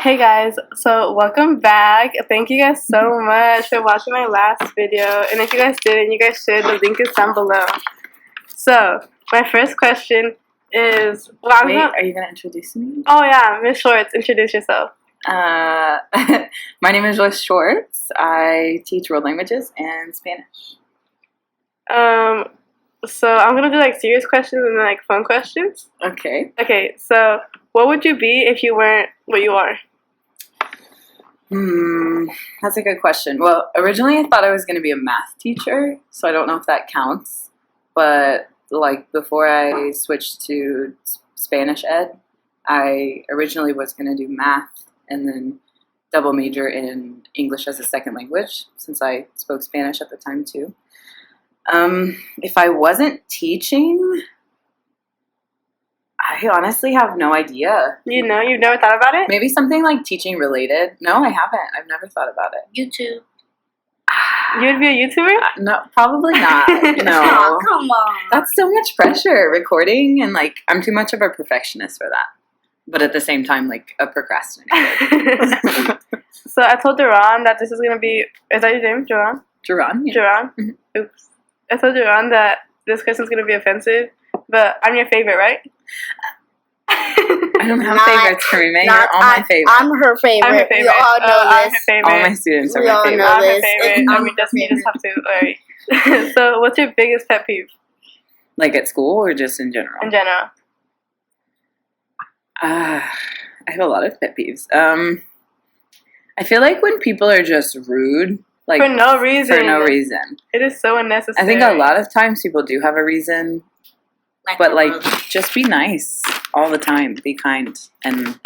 Hey guys, so welcome back. Thank you guys so much for watching my last video. And if you guys didn't, you guys should. The link is down below. So, my first question is... Well, Wait, are you going to introduce me? Oh yeah, Miss Schwartz, introduce yourself. My name is Joyce Schwartz. I teach world languages and Spanish. So I'm going to do like serious questions and then like fun questions. Okay. Okay, so what would you be if you weren't what you are? That's a good question. Well, originally I thought I was going to be a math teacher, so I don't know if that counts. But like before I switched to Spanish ed, I originally was going to do math and then double major in English as a second language, since I spoke Spanish at the time too. If I wasn't teaching, I honestly have no idea. You know, you've never thought about it? Maybe something like teaching related. No, I haven't. I've never thought about it. YouTube. You would be a YouTuber? No, probably not. No. Oh, come on. That's so much pressure, recording, and like I'm too much of a perfectionist for that. But at the same time, like a procrastinator. So I told Duran that this is going to be... Is that your name, Duran? Duran? Yeah. Duran? Mm-hmm. Oops. I told Duran that this question's going to be offensive, but I'm your favorite, right? I don't have favorites, Karime. You're all my favorite. I'm her favorite. I'm her favorite. We all know I'm her this. favorite. All my students are We my all favorite. know I'm her this. favorite. I'm You just have to. Alright. So what's your biggest pet peeve? Like at school or just in general? In general. I have a lot of pet peeves. I feel like when people are just rude, like For no reason. For no reason. It is so unnecessary. I think a lot of times people do have a reason, but like just be nice all the time. Be kind, and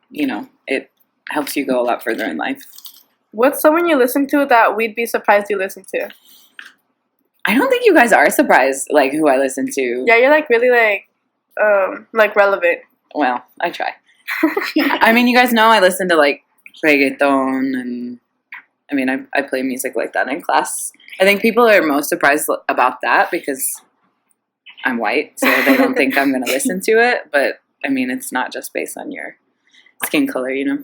you know it helps you go a lot further in life. What's someone you listen to that we'd be surprised you listen to? I don't think you guys are surprised, like who I listen to. Yeah, you're like really like relevant. Well, I try. I mean, you guys know I listen to like reggaeton, and I mean, I play music like that in class. I think people are most surprised about that because I'm white, so they don't think I'm going to listen to it. But I mean, it's not just based on your skin color, you know.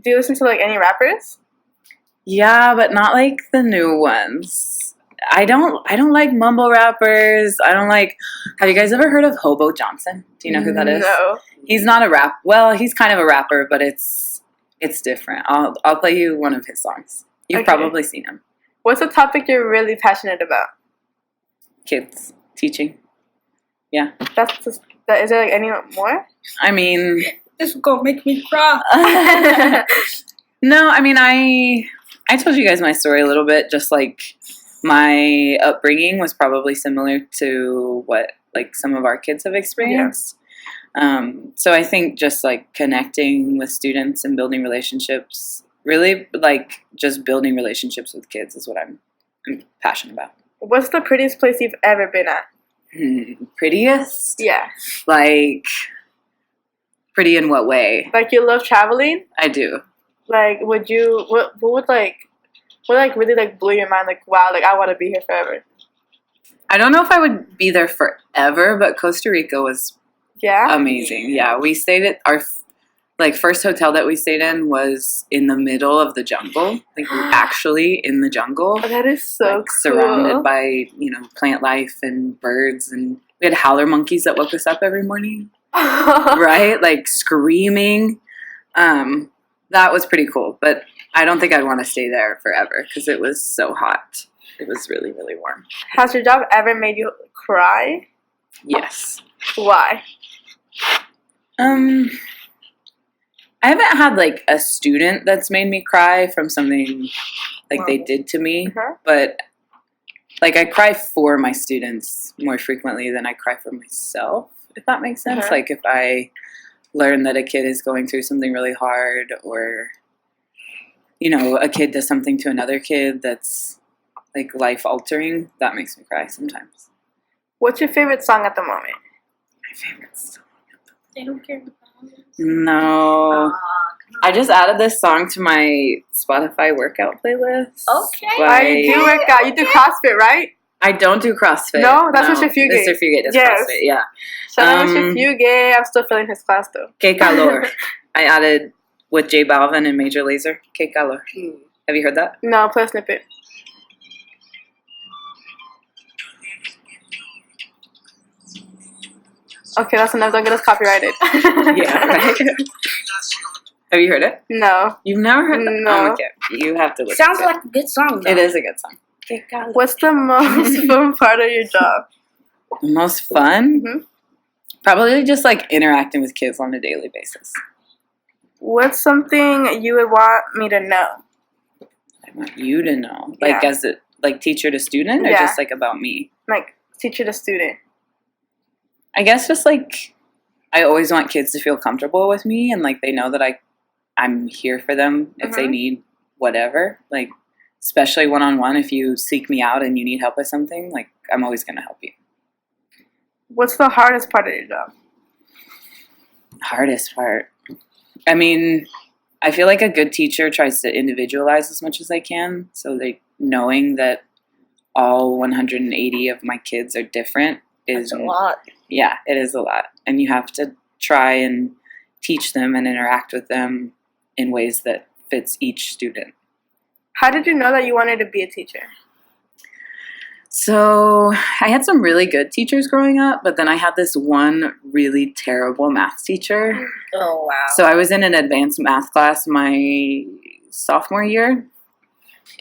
Do you listen to like any rappers? Yeah, but not like the new ones. I don't like mumble rappers. I don't like... Have you guys ever heard of Hobo Johnson? Do you know who that is? No. He's not a rap... Well, he's kind of a rapper, but it's different. I'll play you one of his songs. You've probably seen him. What's a topic you're really passionate about? Kids. Teaching. Yeah. Is there like any more? I mean... This is gonna make me cry. No, I mean, I told you guys my story a little bit, just like... My upbringing was probably similar to what like some of our kids have experienced. Yeah. So I think just like connecting with students and building relationships, really like just building relationships with kids is what I'm passionate about. What's the prettiest place you've ever been at? Prettiest? Yeah. Like, pretty in what way? Like you love traveling? I do. Like, what would like really like blew your mind? Like, wow, like I want to be here forever. I don't know if I would be there forever, but Costa Rica was amazing. Yeah, we stayed at our first hotel that we stayed in was in the middle of the jungle. Like actually in the jungle. Oh, that is so cool. Surrounded by plant life and birds, and we had howler monkeys that woke us up every morning. Right, like screaming. That was pretty cool, but I don't think I'd want to stay there forever because it was so hot. It was really, really warm. Has your job ever made you cry? Yes. Why? I haven't had like a student that's made me cry from something like they did to me, but like I cry for my students more frequently than I cry for myself, if that makes sense. Like if I learn that a kid is going through something really hard, or a kid does something to another kid that's like life-altering, that makes me cry sometimes. What's your favorite song at the moment? My favorite song at the moment? They don't care about it. No. I just added this song to my Spotify workout playlist. Okay. I do work out. You do CrossFit, right? I don't do CrossFit. No, that's Mr. Fugate. Mr. Fugate does CrossFit, yeah. Shout out Mr. Fugate. I'm still feeling his class though. Que calor. I added with J Balvin and Major Lazer. Que calor. Have you heard that? No, play a snippet. Okay, that's enough. Don't get us copyrighted. Yeah, right. Have you heard it? No. You've never heard that? No. Oh, okay. You have to listen. Sounds to like a good song, though. it. It is a good song. What's the most fun part of your job? The most fun? Mhm. Probably just like interacting with kids on a daily basis. What's something you would want me to know? I want you to know. Like Yeah. as a like teacher to student or Yeah. just like about me? Like, teacher to student. I guess just like I always want kids to feel comfortable with me and like they know that I'm here for them if they Mhm. need whatever. Like especially one-on-one, if you seek me out and you need help with something, like I'm always gonna help you. What's the hardest part of your job? Hardest part. I mean, I feel like a good teacher tries to individualize as much as I can. So they knowing that all 180 of my kids are different is That's a lot. Yeah, it is a lot. And you have to try and teach them and interact with them in ways that fits each student. How did you know that you wanted to be a teacher? So I had some really good teachers growing up, but then I had this one really terrible math teacher. Oh, wow. So I was in an advanced math class my sophomore year,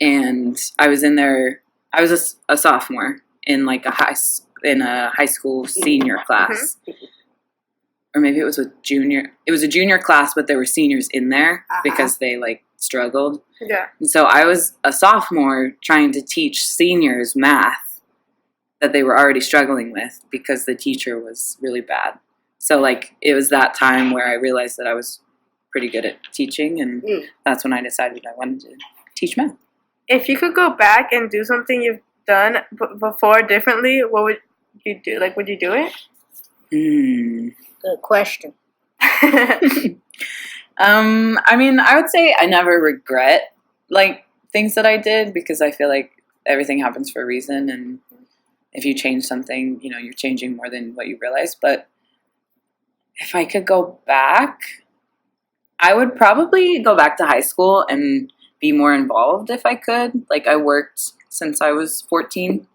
and I was in there. I was a sophomore in like a high school senior class, or maybe it was a junior. It was a junior class, but there were seniors in there because they like struggled. Yeah. And so I was a sophomore trying to teach seniors math that they were already struggling with because the teacher was really bad. So like it was that time where I realized that I was pretty good at teaching, and that's when I decided I wanted to teach math. If you could go back and do something you've done before differently, what would you do? Like, would you do it? Good question. I mean, I would say I never regret like things that I did because I feel like everything happens for a reason, and if you change something, you know, you're changing more than what you realize. But if I could go back, I would probably go back to high school and be more involved if I could. Like I worked since I was 14.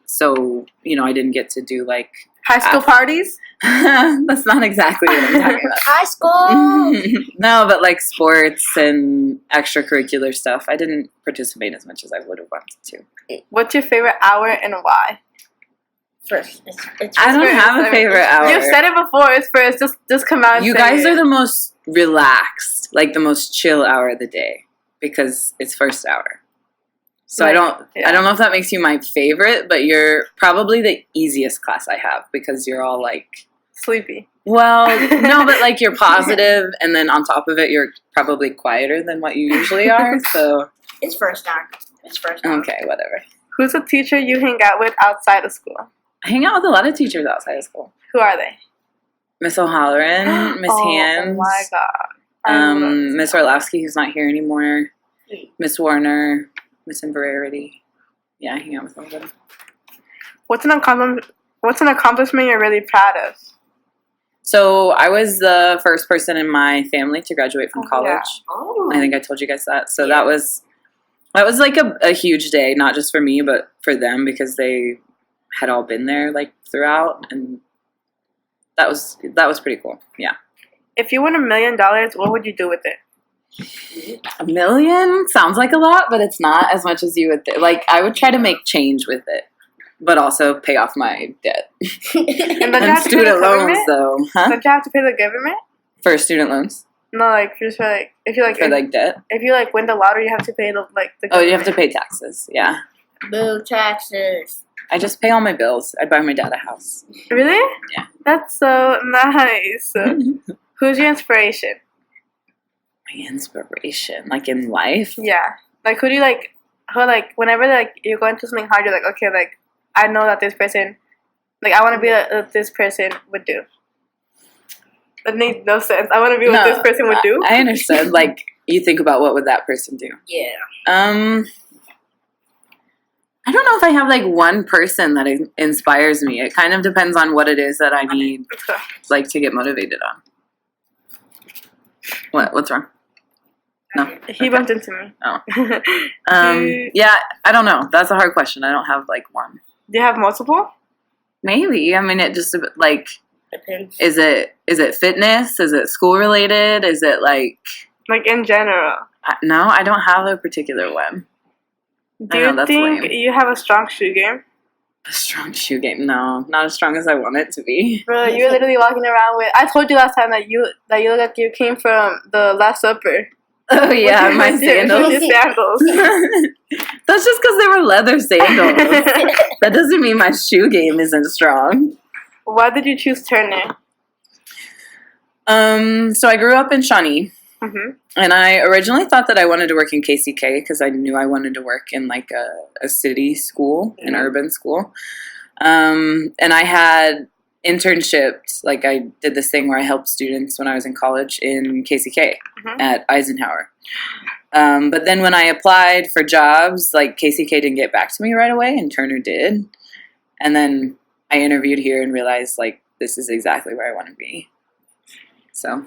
So, you know, I didn't get to do like High school parties? That's not exactly what I'm talking about. High school? No, but like sports and extracurricular stuff. I didn't participate as much as I would have wanted to. What's your favorite hour and why? First. I don't have a favorite hour. You've said it before. It's first. Just come out and You say guys it. are the most relaxed, like the most chill hour of the day because it's first hour. So Right. I don't know if that makes you my favorite, but you're probably the easiest class I have because you're all like, sleepy. well, no, but like you're positive, and then on top of it, you're probably quieter than what you usually are. So It's first hour. It's first hour. okay, whatever. Who's a teacher you hang out with outside of school? I hang out with a lot of teachers outside of school. Who are they? Miss O'Halloran, Miss Hands, Oh my god. Miss Orlowski, who's not here anymore, Miss Warner, Miss Inverarity. Yeah, I hang out with all of them. What's an accomplishment you're really proud of? So I was the first person in my family to graduate from college. Yeah. Oh. I think I told you guys that. So that was like a huge day, not just for me, but for them because they had all been there like throughout, and that was pretty cool. Yeah. If you won $1 million, what would you do with it? $1 million sounds like a lot, but it's not as much as you would think. Like I would try to make change with it, but also pay off my debt And don't you and have to pay the student loans, government? though. Huh? Don't you have to pay the government? For student loans, No, like just for like if you like for like debt. if you like win the lottery, you have to pay the Oh, government. you have to pay taxes. Yeah, Bill taxes. I just pay all my bills. I buy my dad a house. Really? Yeah. That's so nice. Who's your inspiration? My inspiration, like in life. Yeah. Like who do you like? Who like whenever like you're going through something hard, you're like, okay, like I know that this person, like I want to be like this person would do. That makes no sense. I want to be what this person would do. I understood. Like you think about what would that person do. Yeah. I don't know if I have like one person that inspires me. It kind of depends on what it is that I need, Let's go. like to get motivated on. What? What's wrong? No. He bumped into me. Oh. Yeah, I don't know. That's a hard question. I don't have like one. Do you have multiple? Maybe. I mean, it just like. Depends. Is it fitness? Is it school related? Is it like in general? No, I don't have a particular one. Do you think you have a strong shoe game? A strong shoe game? No, not as strong as I want it to be. Bro, you were literally walking around with. I told you last time that you look like you came from the Last Supper. Oh yeah, my sandals. With your sandals. That's just because they were leather sandals. That doesn't mean my shoe game isn't strong. Why did you choose Turner? So I grew up in Shawnee. Mm-hmm. And I originally thought that I wanted to work in KCK because I knew I wanted to work in like a city school, an urban school. And I had internships, like I did this thing where I helped students when I was in college in KCK at Eisenhower. But then when I applied for jobs, like KCK didn't get back to me right away and Turner did. And then I interviewed here and realized like this is exactly where I want to be. So...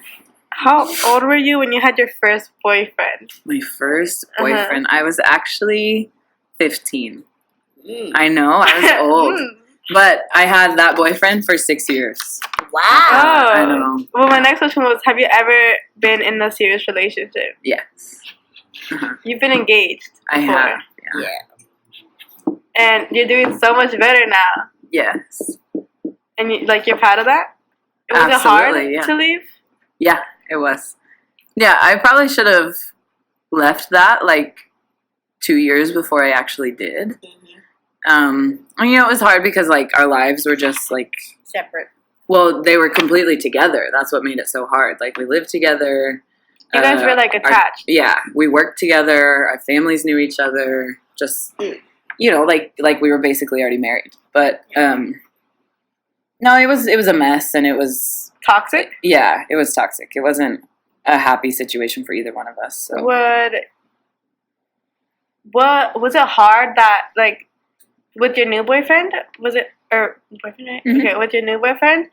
How old were you when you had your first boyfriend? My first boyfriend. I was actually 15. I know, I was old. But I had that boyfriend for 6 years. Wow. Oh. I know. Well, my next question was, have you ever been in a serious relationship? Yes. You've been engaged before. I have. Yeah. And you're doing so much better now. Yes. And you're proud of that? Was Absolutely, it hard to leave? Yeah, it was. Yeah, I probably should have left that like 2 years before I actually did. And, it was hard because like our lives were just like separate. Well, they were completely together. That's what made it so hard. Like we lived together. You guys were like attached. We worked together. Our families knew each other. Just like we were basically already married. But no, it was a mess, and it was toxic. Yeah, it was toxic. It wasn't a happy situation for either one of us. So what was it hard that like with your new boyfriend? Was it boyfriend? Right? Mm-hmm. Okay, with your new boyfriend,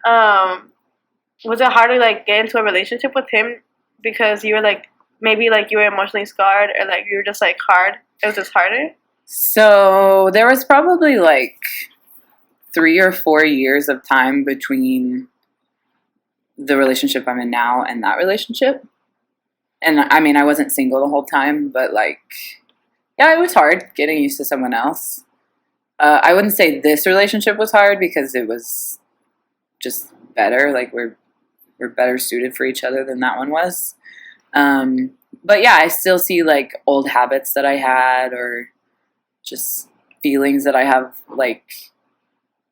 was it hard to like get into a relationship with him because you were like maybe like you were emotionally scarred or like you were just like hard? It was just harder. So there was probably like 3 or 4 years of time between the relationship I'm in now and that relationship. And I mean, I wasn't single the whole time, but like, yeah, it was hard getting used to someone else. I wouldn't say this relationship was hard because it was just better. Like we're better suited for each other than that one was. But yeah, I still see like old habits that I had or just feelings that I have, like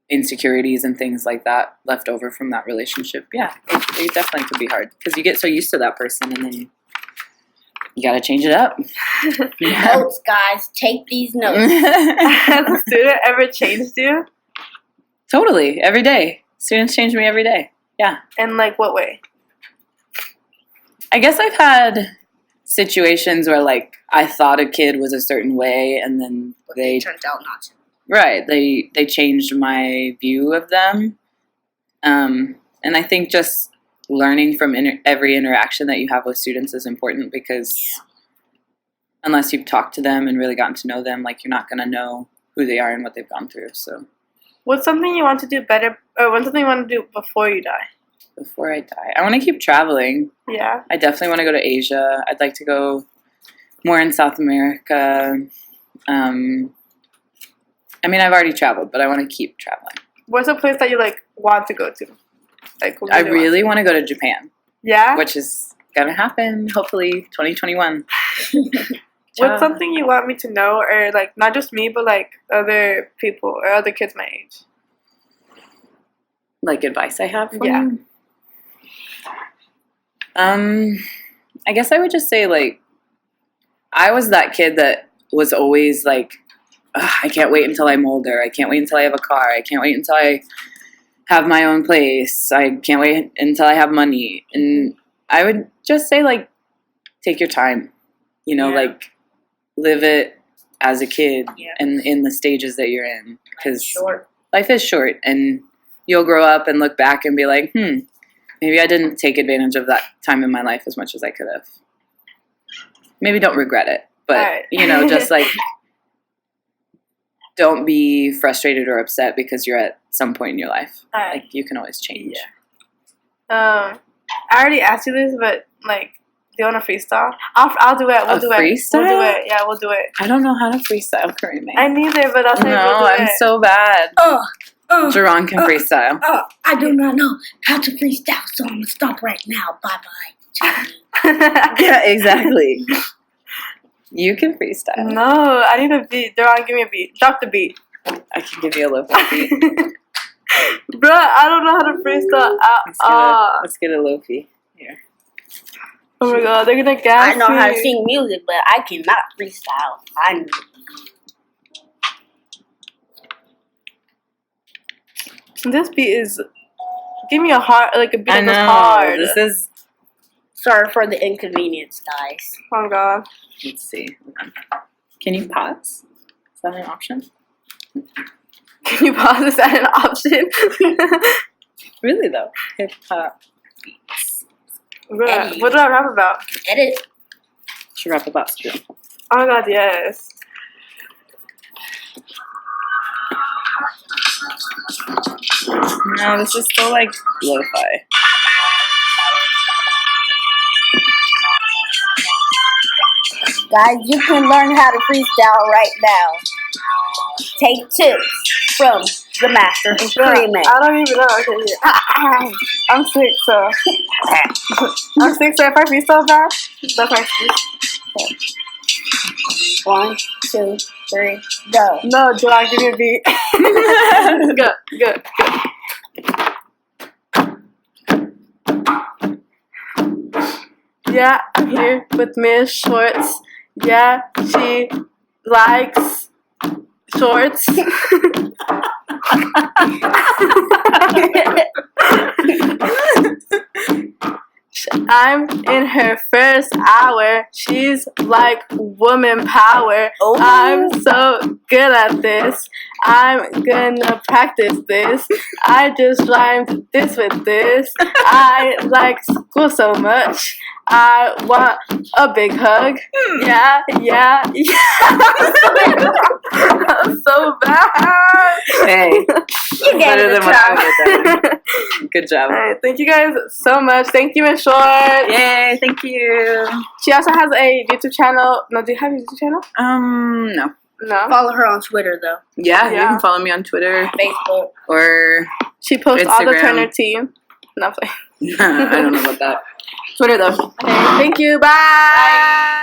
insecurities and things like that left over from that relationship. Yeah, it definitely could be hard because you get so used to that person and then you got to change it up. Yeah. Notes, guys. Take these notes. Has a student ever changed you? Totally. Every day. Students change me every day. Yeah. In like what way? I guess I've had situations where like I thought a kid was a certain way and then they turned out not to. Right. They changed my view of them. And I think just learning from every interaction that you have with students is important because unless you've talked to them and really gotten to know them, like you're not going to know who they are and what they've gone through. So, what's something you want to do better, or what's something you want to do before you die? Before I die, I want to keep traveling. Yeah. I definitely want to go to Asia. I'd like to go more in South America. I mean, I've already traveled, but I want to keep traveling. What's a place that you like want to go to? Like, I really want to go to Japan. Yeah? Which is going to happen, hopefully, 2021. What's something you want me to know, or like, not just me, but like other people or other kids my age? Like advice I have for you? I guess I would just say, like, I was that kid that was always like, I can't wait until I'm older. I can't wait until I have a car. I can't wait until I have my own place. I can't wait until I have money. And I would just say, like, take your time. Like, live it as a kid and in the stages that you're in. Because life is short. And you'll grow up and look back and be like, maybe I didn't take advantage of that time in my life as much as I could have. Maybe don't regret it, but Right. just like don't be frustrated or upset because you're at some point in your life. Right. Like you can always change. I already asked you this, but like, do you want to freestyle? I'll do it. We'll do freestyle? it. We'll do it. Yeah, we'll do it. I don't know how to freestyle, Karime. I neither, but I'll say No, we'll do I'm it. so bad. Jerron can freestyle. I do not know how to freestyle, so I'm gonna stop right now. Bye bye. Yeah, exactly. You can freestyle. No, I need a beat. Jerron, give me a beat. Drop the beat. I can give you a low-fi beat. Bruh, I don't know how to freestyle at all. Let's get a low-fi here. Oh my god, they're gonna gas I know how to me. sing music, but I cannot freestyle. I know. This beat is. Give me a beat I that's know. hard. This is. Sorry for the inconvenience, guys. Oh god. Let's see. Can you pause? Is that an option? Can you pause this at an option? Really though. Hip hop beats. Bruh, what do I rap about? Edit. Should rap about school. Oh my god, yes. No, this is still like lo-fi. Guys, you can learn how to freestyle right now. Take tips from the master, Karime. I don't even know. Okay, here. I'm sick, so. I'm sick, so if I freestyle bad, that's my excuse. 1, 2, 3, go. No, July, give me a beat. Good. Yeah, I'm here with Miss Shorts. Yeah, she likes shorts. I'm in her first hour. She's like woman power. Oh. I'm so good at this. I'm gonna practice this. I just rhymed this with this. I like school so much. I want a big hug. Yeah. I'm so bad. Hey, You gave better it than a what I try. would have done. Good job. Alright, thank you guys so much. Thank you, Miss Short. Yay, thank you. She also has a YouTube channel. No, do you have a YouTube channel? No. No. Follow her on Twitter, though. Yeah, you Yeah. can follow me on Twitter Facebook. or She posts all the Instagram. Turner team. No, I'm playing. I don't know about that. Twitter though. Okay, thank you. Bye.